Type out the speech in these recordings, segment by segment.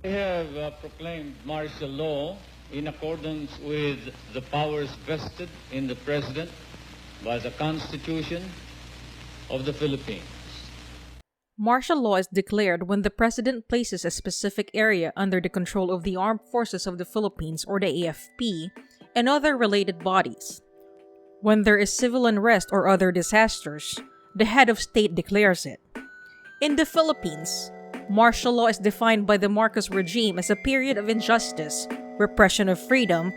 I have proclaimed martial law in accordance with the powers vested in the President by the Constitution of the Philippines. Martial law is declared when the President places a specific area under the control of the Armed Forces of the Philippines or the AFP and other related bodies. When there is civil unrest or other disasters, the head of state declares it. In the Philippines, martial law is defined by the Marcos regime as a period of injustice, repression of freedom,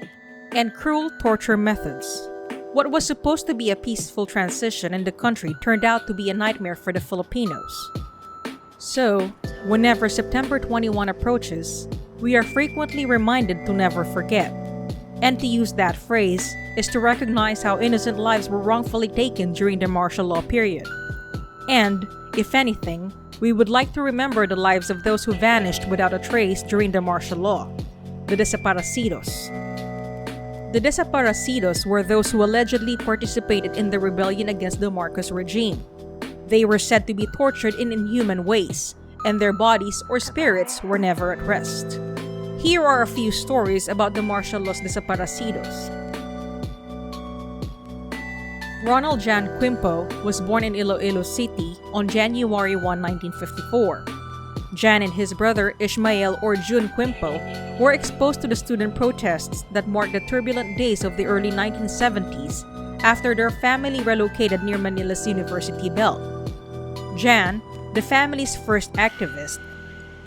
and cruel torture methods. What was supposed to be a peaceful transition in the country turned out to be a nightmare for the Filipinos. So, whenever September 21 approaches, we are frequently reminded to never forget. And to use that phrase is to recognize how innocent lives were wrongfully taken during the martial law period. And, if anything, we would like to remember the lives of those who vanished without a trace during the martial law, the Desaparecidos. The Desaparacidos were those who allegedly participated in the rebellion against the Marcos regime. They were said to be tortured in inhuman ways, and their bodies or spirits were never at rest. Here are a few stories about the martial law's Desaparecidos. Ronald Jan Quimpo was born in Iloilo City on January 1, 1954. Jan and his brother Ishmael or Jun Quimpo were exposed to the student protests that marked the turbulent days of the early 1970s after their family relocated near Manila's University Belt. Jan, the family's first activist,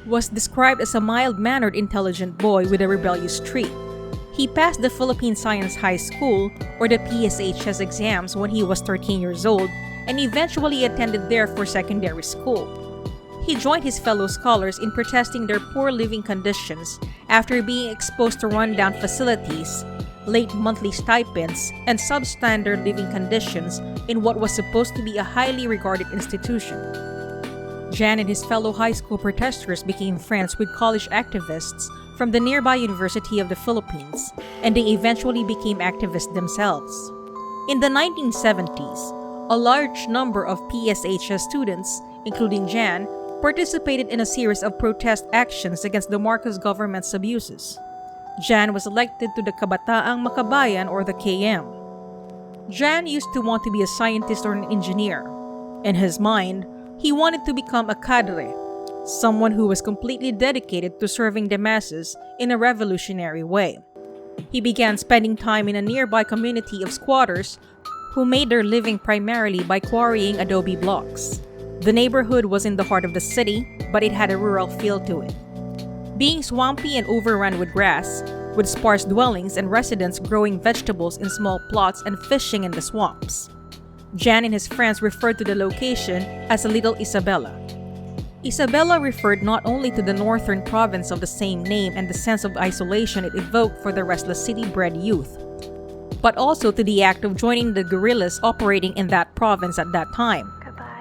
was described as a mild-mannered, intelligent boy with a rebellious streak. He passed the Philippine Science High School, or the PSHS exams, when he was 13 years old and eventually attended there for secondary school. He joined his fellow scholars in protesting their poor living conditions after being exposed to rundown facilities, late monthly stipends, and substandard living conditions in what was supposed to be a highly regarded institution. Jan and his fellow high school protesters became friends with college activists from the nearby University of the Philippines, and they eventually became activists themselves. In the 1970s, a large number of PSHS students, including Jan, participated in a series of protest actions against the Marcos government's abuses. Jan was elected to the Kabataang Makabayan or the KM. Jan used to want to be a scientist or an engineer. In his mind, he wanted to become a cadre, someone who was completely dedicated to serving the masses in a revolutionary way. He began spending time in a nearby community of squatters who made their living primarily by quarrying adobe blocks. The neighborhood was in the heart of the city, but it had a rural feel to it. Being swampy and overrun with grass, with sparse dwellings and residents growing vegetables in small plots and fishing in the swamps. Jan and his friends referred to the location as Little Isabela. Isabela referred not only to the northern province of the same name and the sense of isolation it evoked for the restless city-bred youth, but also to the act of joining the guerrillas operating in that province at that time.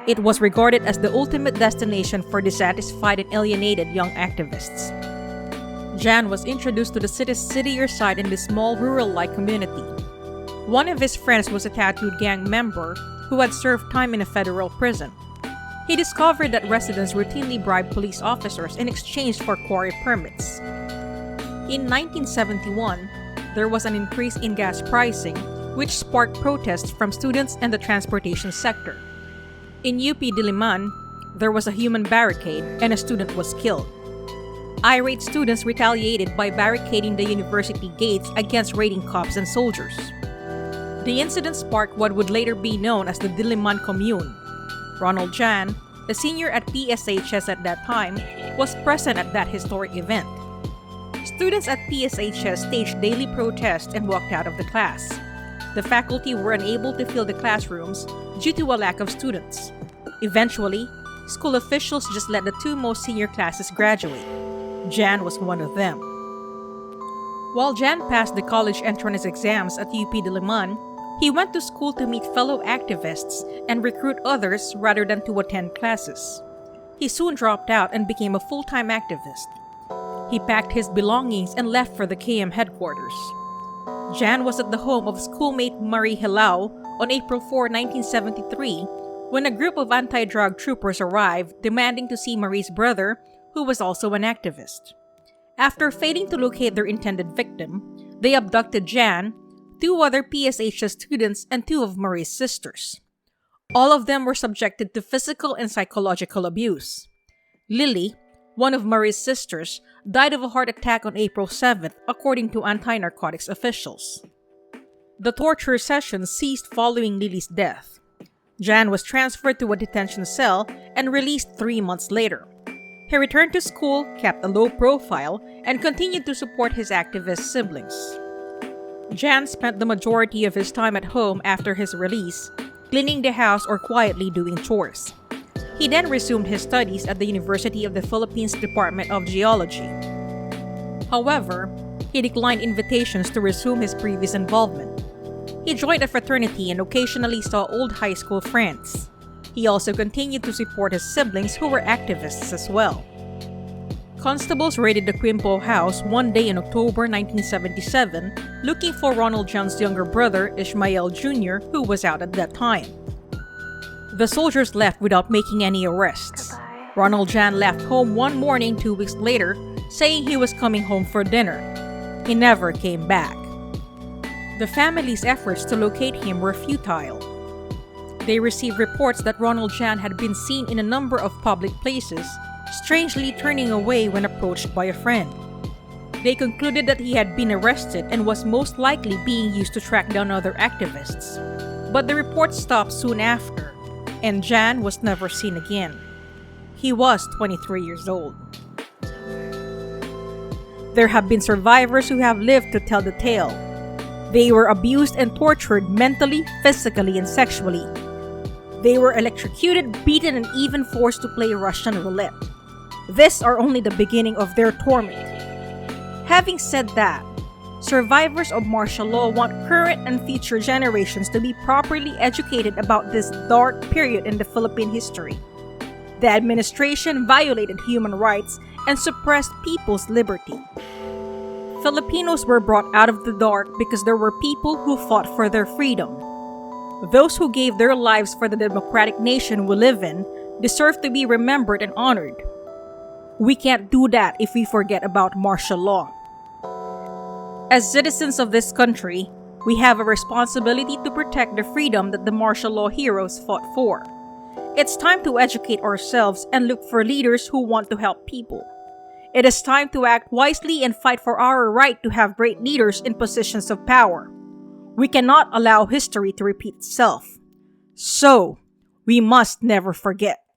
It was regarded as the ultimate destination for dissatisfied and alienated young activists. Jan was introduced to the city's cittier side in this small rural-like community. One of his friends was a tattooed gang member who had served time in a federal prison. He discovered that residents routinely bribed police officers in exchange for quarry permits. In 1971, there was an increase in gas pricing, which sparked protests from students and the transportation sector. In UP Diliman, there was a human barricade and a student was killed. Irate students retaliated by barricading the university gates against raiding cops and soldiers. The incident sparked what would later be known as the Diliman Commune. Ronald Jan, a senior at PSHS at that time, was present at that historic event. Students at PSHS staged daily protests and walked out of the class. The faculty were unable to fill the classrooms due to a lack of students. Eventually, school officials just let the two most senior classes graduate. Jan was one of them. While Jan passed the college entrance exams at UP Diliman, he went to school to meet fellow activists and recruit others rather than to attend classes. He soon dropped out and became a full-time activist. He packed his belongings and left for the KM headquarters. Jan was at the home of schoolmate Marie Hilao on April 4, 1973, when a group of anti-drug troopers arrived demanding to see Marie's brother, who was also an activist. After failing to locate their intended victim, they abducted Jan, 2 other PSH's students, and 2 of Marie's sisters. All of them were subjected to physical and psychological abuse. Lily, one of Marie's sisters, died of a heart attack on April 7th, according to anti-narcotics officials. The torture sessions ceased following Lily's death. Jan was transferred to a detention cell and released 3 months later. He returned to school, kept a low profile, and continued to support his activist siblings. Jan spent the majority of his time at home after his release, cleaning the house or quietly doing chores. He then resumed his studies at the University of the Philippines Department of Geology. However, he declined invitations to resume his previous involvement. He joined a fraternity and occasionally saw old high school friends. He also continued to support his siblings who were activists as well. Constables raided the Quimpo house one day in October 1977, looking for Ronald Jan's younger brother, Ishmael Jr., who was out at that time. The soldiers left without making any arrests. Ronald Jan left home one morning 2 weeks later, saying he was coming home for dinner. He never came back. The family's efforts to locate him were futile. They received reports that Ronald Jan had been seen in a number of public places, strangely turning away when approached by a friend. They concluded that he had been arrested and was most likely being used to track down other activists. But the reports stopped soon after, and Jan was never seen again. He was 23 years old. There have been survivors who have lived to tell the tale. They were abused and tortured mentally, physically, and sexually. They were electrocuted, beaten, and even forced to play Russian roulette. These are only the beginning of their torment. Having said that, survivors of martial law want current and future generations to be properly educated about this dark period in the Philippine history. The administration violated human rights and suppressed people's liberty. Filipinos were brought out of the dark because there were people who fought for their freedom. Those who gave their lives for the democratic nation we live in deserve to be remembered and honored. We can't do that if we forget about martial law. As citizens of this country, we have a responsibility to protect the freedom that the martial law heroes fought for. It's time to educate ourselves and look for leaders who want to help people. It is time to act wisely and fight for our right to have great leaders in positions of power. We cannot allow history to repeat itself. So, we must never forget.